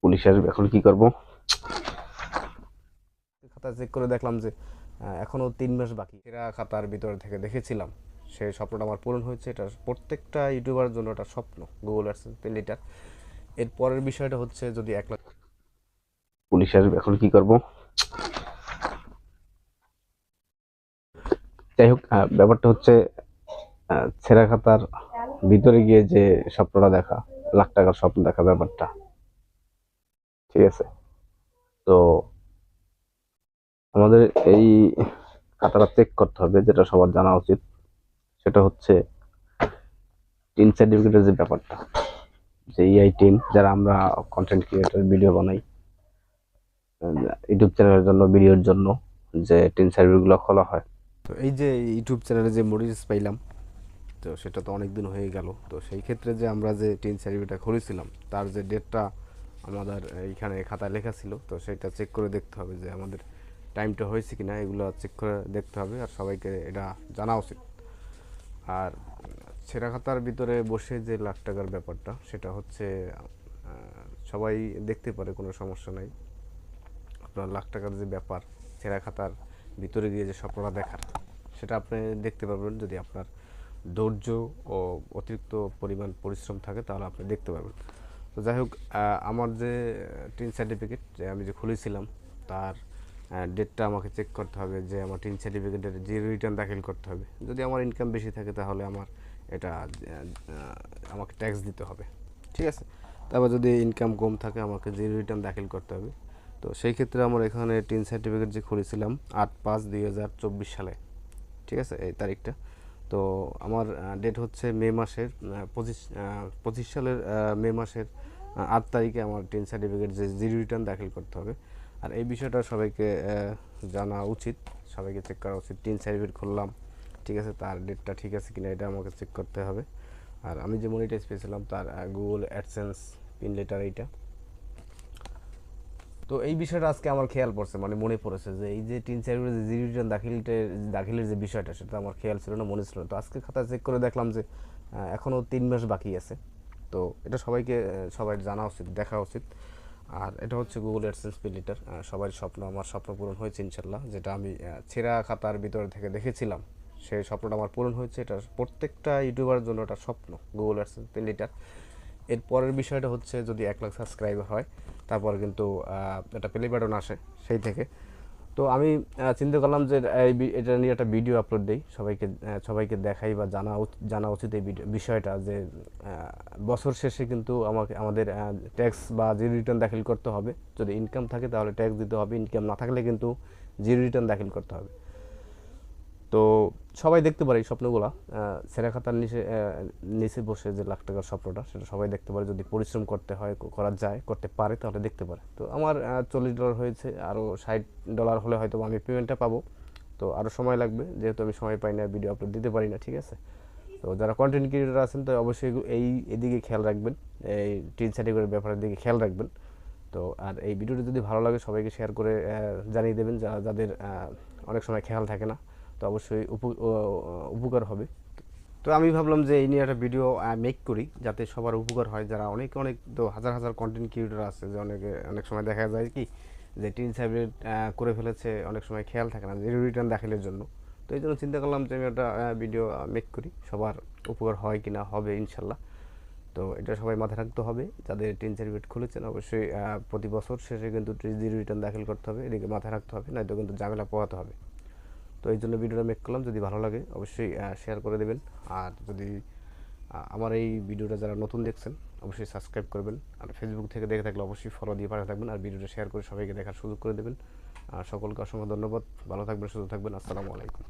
পুলিশের এখন কি করব? খাতা চেক করে দেখলাম যে এখনো 3 মাস বাকি। সেরা খাতার ভিতর থেকে দেখেছিলাম সেই স্বপ্নটা আমার পূরণ হয়েছে। এটা প্রত্যেকটা ইউটিউবার জন্য একটা স্বপ্ন, গুগল অ্যাডসেন্স পেন লিটার। এর পরের বিষয়টা হচ্ছে যদি 1 লাখ। পুলিশের এখন কি করব? যাই হোক, ব্যাপারটা হচ্ছে ছেঁড়া খাতার ভিতরে গিয়ে যে স্বপ্নটা দেখা, লাখ টাকার স্বপ্ন দেখা ব্যাপারটা, ঠিক আছে? তো আমাদের এই খাতাটা চেক করতে হবে, যেটা সবার জানা উচিত। সেটা হচ্ছে টিন সার্টিফিকেটের যে ব্যাপারটা, যে ইআই টিন, যারা আমরা কন্টেন্ট ক্রিয়েটর, ভিডিও বানাই ইউটিউব চ্যানেলের জন্য, ভিডিওর জন্য, যে টিন সার্টিফিকেট গুলো খোলা হয়। তো এই যে ইউটিউব চ্যানেলে যে মনিটাইজ পাইলাম, তো সেটা তো অনেক দিন হয়ে গেল। তো সেই ক্ষেত্রে যে আমরা যে টিন সার্টিফিকেটটা খুলেছিলাম তার যে ডেটটা আমাদের এইখানে খাতায় লেখা ছিল, তো সেটা চেক করে দেখতে হবে যে আমাদের টাইমটা হয়েছে কিনা, এগুলো চেক করে দেখতে হবে আর সবাইকে এটা জানা উচিত। আর ছেঁড়া খাতার ভিতরে বসে যে লাখ টাকার ব্যাপারটা, সেটা হচ্ছে সবাই দেখতে পারে, কোনো সমস্যা নাই। আপনার লাখ টাকার যে ব্যাপার, ছেঁড়া খাতার ভিতরে গিয়ে যে স্বপ্নটা দেখার, সেটা আপনি দেখতে পারবেন যদি আপনার ধৈর্য ও অতিরিক্ত পরিমাণ পরিশ্রম থাকে, তাহলে আপনি দেখতে পারবেন। তো যাই হোক, আমার যে টিন সার্টিফিকেট যে আমি যে খুলেছিলাম, তার ডেটটা আমাকে চেক করতে হবে, যে আমার টিন সার্টিফিকেটের যে রিটার্ন দাখিল করতে হবে। যদি আমার ইনকাম বেশি থাকে তাহলে আমার এটা আমাকে ট্যাক্স দিতে হবে, ঠিক আছে? তারপর যদি ইনকাম কম থাকে আমাকে যে রিটার্ন দাখিল করতে হবে। তো সেই ক্ষেত্রে আমার এখানে টিন সার্টিফিকেট যে খুলেছিলাম 8/5/2024 সালে, ঠিক আছে, এই তারিখটা। তো আমার ডেট হচ্ছে মে মাসের 25 সালের মে মাসের 8 তারিখে আমার টিন সার্টিফিকেট যে জিরো রিটার্ন দাখিল করতে হবে। আর এই বিষয়টা সবাইকে জানা উচিত, সবাইকে চেক করা উচিত। টিন সার্টিফিকেট খুললাম, ঠিক আছে, তার ডেটটা ঠিক আছে কিনা এটা আমাকে চেক করতে হবে। আর আমি যে মনিটাইজ পেয়েছিলাম তার গুগল অ্যাডসেন্স পিন লেটার এইটা। তো এই বিষয়টা আজকে আমার খেয়াল পড়ছে, মানে মনে পড়েছে যে এই যে টিন সার্ভিসের যে জিরো রিটার্ন দাখিলের যে বিষয়টা, সেটা আমার খেয়াল ছিল না, মনে ছিল না। তো আজকে খাতা চেক করে দেখলাম যে এখনও 3 মাস বাকি আছে। তো এটা সবাইকে সবাই জানা উচিত, দেখা উচিত। আর এটা হচ্ছে গুগল অ্যাডসেন্স পে লিটার। সবার স্বপ্ন, আমার স্বপ্ন পূরণ হয়েছে ইনশাল্লাহ। যেটা আমি ছেঁড়া খাতার ভিতর থেকে দেখেছিলাম সেই স্বপ্নটা আমার পূরণ হয়েছে। এটা প্রত্যেকটা ইউটিউবারের জন্য একটা স্বপ্ন, গুগল অ্যাডসেন্স পে লিটার। এর পরের বিষয়টা হচ্ছে যদি 1 লাখ সাবস্ক্রাইবার হয়, তারপর কিন্তু একটা প্লে বাটন আসে সেই থেকে। তো আমি চিন্তা করলাম যে এটা নিয়ে একটা ভিডিও আপলোড দিই, সবাইকে দেখাই বা জানা উচিত এই বিষয়টা, যে বছর শেষে কিন্তু আমাদের ট্যাক্স বা জিরো রিটার্ন দাখিল করতে হবে। যদি ইনকাম থাকে তাহলে ট্যাক্স দিতে হবে, ইনকাম না থাকলে কিন্তু জিরো রিটার্ন দাখিল করতে হবে। তো সবাই দেখতে পারে এই স্বপ্নগুলো। ছেঁড়া খাতার নিচে বসে যে লাখ টাকার স্বপ্নটা, সেটা সবাই দেখতে পারে। যদি পরিশ্রম করতে হয়, করা যায়, করতে পারে, তাহলে দেখতে পারে। তো আমার $40 হয়েছে, আরও $60 হলে হয়তো আমি পেমেন্টটা পাবো। তো আরও সময় লাগবে, যেহেতু আমি সময় পাই না, ভিডিও আপলোড দিতে পারি না, ঠিক আছে? তো যারা কন্টেন্ট ক্রিয়েটার আছেন, তো অবশ্যই এদিকে খেয়াল রাখবেন, এই টিন সার্টিফিকেটের ব্যাপারের দিকে খেয়াল রাখবেন। তো আর এই ভিডিওটি যদি ভালো লাগে সবাইকে শেয়ার করে জানিয়ে দেবেন, যাদের অনেক সময় খেয়াল থাকে না। তো অবশ্যই উপকার হবে। তো আমি ভাবলাম যে এই নিয়ে একটা ভিডিও মেক করি, যাতে সবার উপকার হয়। যারা অনেক অনেক তো হাজার হাজার কন্টেন্ট ক্রিয়েটর আছে, যে অনেক সময় দেখা যায় কি, যে টিন সার্টিফিকেট করে ফেলেছে, অনেক সময় খেয়াল থাকে না জিরো রিটার্ন দাখিলের জন্য। তো এই জন্য চিন্তা করলাম যে আমি একটা ভিডিও মেক করি, সবার উপকার হয় কিনা, হবে ইনশাল্লাহ। তো এটা সবাই মাথায় রাখতে হবে, যাদের টিন সার্টিফিকেট খুলেছেন অবশ্যই প্রতি বছর শেষে কিন্তু জিরো রিটার্ন দাখিল করতে হবে, এদিকে মাথায় রাখতে হবে, নয়তো কিন্তু ঝামেলা পোহাতে হবে। তো এই জন্য ভিডিওটা মেক করলাম। যদি ভালো লাগে অবশ্যই শেয়ার করে দেবেন। আর যদি আমার এই ভিডিওটা যারা নতুন দেখছেন, অবশ্যই সাবস্ক্রাইব করবেন। আর ফেসবুক থেকে দেখে থাকলে অবশ্যই ফলো দিয়ে পাশে থাকবেন, আর ভিডিওটা শেয়ার করে সবাইকে দেখার সুযোগ করে দেবেন। সকলকে অসংখ্য ধন্যবাদ। ভালো থাকবেন, সুস্থ থাকবেন। আসসালামু আলাইকুম।